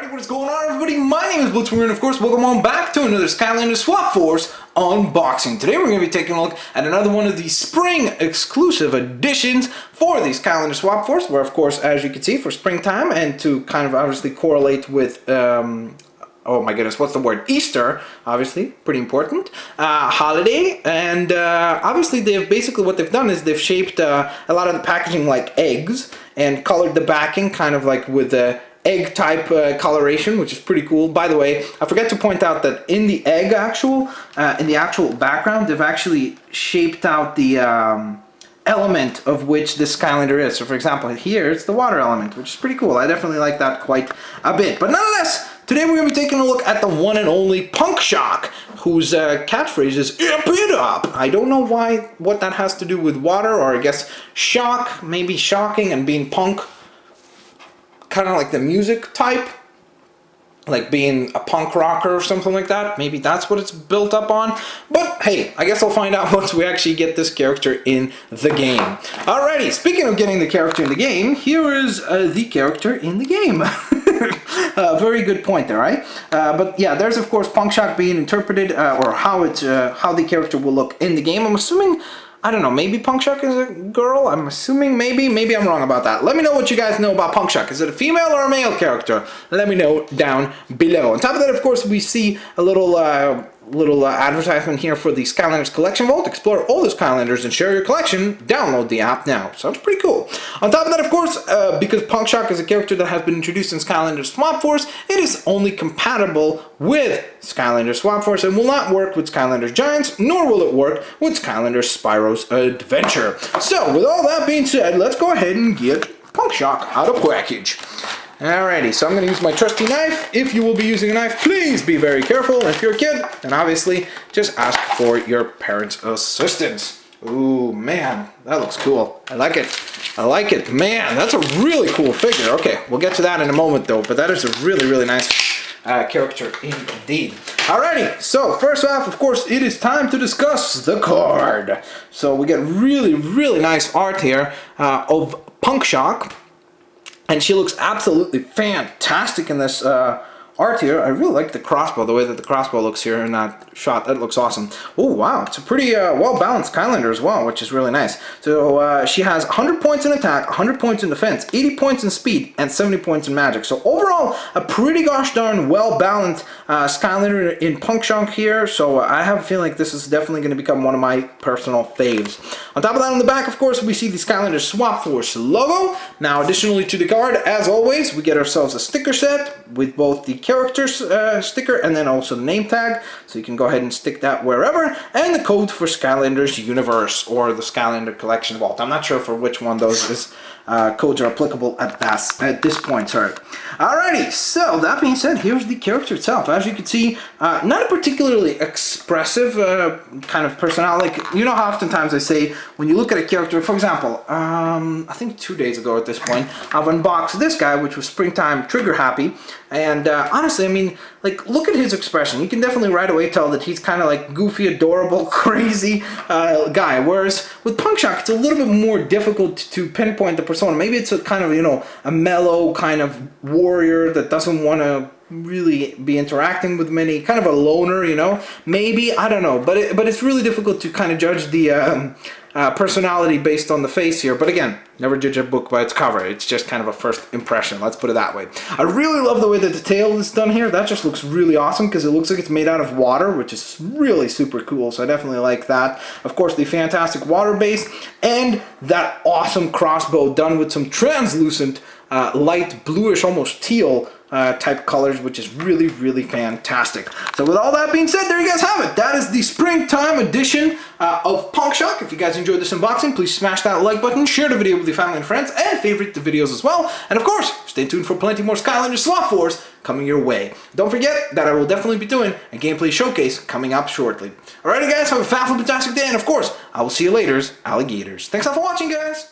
Alrighty, what is going on, everybody? My name is Blitzwinger, and of course, welcome on back to another Skylanders Swapforce unboxing. Today we're going to be taking a look at another one of the spring exclusive editions for the Skylanders Swapforce, where of course, as you can see, for springtime and to kind of obviously correlate with oh my goodness, what's the word? Easter, obviously, pretty important. Holiday, and obviously basically what they've done is they've shaped a lot of the packaging like eggs and colored the backing kind of like with the egg type coloration, which is pretty cool. By the way, I forgot to point out that in the egg in the actual background, they've actually shaped out the element of which this Skylander is. So for example, here it's the water element, which is pretty cool. I definitely like that quite a bit. But nonetheless, today we're going to be taking a look at the one and only Punk Shock, whose catchphrase is "Ip it up." I don't know what that has to do with water, or I guess shock, maybe shocking and being punk. Kind of like the music type, like being a punk rocker or something like that. Maybe that's what it's built up on. But hey, I guess I'll find out once we actually get this character in the game. Alrighty, speaking of getting the character in the game, here is the character in the game. Very good point there, right? But yeah, there's of course Punk Shock being interpreted, or how the character will look in the game. I'm assuming, I don't know, maybe Punk Shock is a girl? I'm assuming maybe I'm wrong about that. Let me know what you guys know about Punk Shock. Is it a female or a male character? Let me know down below. On top of that, of course, we see a little advertisement here for the Skylanders Collection Vault. Explore all the Skylanders and share your collection. Download the app now. Sounds pretty cool. On top of that, of course, because Punk Shock is a character that has been introduced in Skylanders Swapforce, it is only compatible with Skylanders Swapforce and will not work with Skylanders Giants, nor will it work with Skylanders Spyro's Adventure. So, with all that being said, let's go ahead and get Punk Shock out of package. Alrighty, so I'm going to use my trusty knife. If you will be using a knife, please be very careful. And if you're a kid, then obviously just ask for your parents' assistance. Ooh, man, that looks cool. I like it. I like it. Man, that's a really cool figure. Okay, we'll get to that in a moment though, but that is a really, really nice character indeed. Alrighty, so first off, of course, it is time to discuss the card. So we get really, really nice art here of Punk Shock. And she looks absolutely fantastic in this art here. I really like the crossbow, the way that the crossbow looks here in that shot. That looks awesome. Oh, wow. It's a pretty well-balanced Skylander as well, which is really nice. So she has 100 points in attack, 100 points in defense, 80 points in speed, and 70 points in magic. So overall, a pretty gosh darn well-balanced Skylander in Punk Shock here. So I have a feeling like this is definitely going to become one of my personal faves. On top of that, on the back, of course, we see the Skylanders Swapforce logo. Now, additionally to the card, as always, we get ourselves a sticker set with both the characters sticker and then also the name tag. So you can go ahead and stick that wherever. And the code for Skylanders Universe or the Skylander Collection Vault. I'm not sure for which one those codes are applicable at this point. Sorry. Alrighty, so that being said, here's the character itself. As you can see, not a particularly expressive kind of personality. Like, you know how oftentimes I say, when you look at a character, for example, I think 2 days ago at this point, I've unboxed this guy, which was Springtime Trigger Happy, and honestly, I mean, like, look at his expression. You can definitely right away tell that he's kind of like goofy, adorable, crazy guy, whereas with Punk Shock, it's a little bit more difficult to pinpoint the persona. Maybe it's a kind of, you know, a mellow kind of warrior that doesn't want to really be interacting with many, kind of a loner, you know, maybe, I don't know, but it's really difficult to kind of judge the personality based on the face here. But again, never judge a book by its cover. It's just kind of a first impression, let's put it that way. I really love the way that the tail is done here. That just looks really awesome because it looks like it's made out of water, which is really super cool, so I definitely like that. Of course, the fantastic water base and that awesome crossbow done with some translucent light bluish, almost teal type colors, which is really, really fantastic. So with all that being said, there you guys have it. That is the springtime edition of Punk Shock. If you guys enjoyed this unboxing, please smash that like button, share the video with your family and friends, and favorite the videos as well. And of course, stay tuned for plenty more Skylanders Swapforce coming your way. Don't forget that I will definitely be doing a gameplay showcase coming up shortly. Alrighty guys, have a fantastic day, and of course, I will see you later, alligators. Thanks all for watching, guys!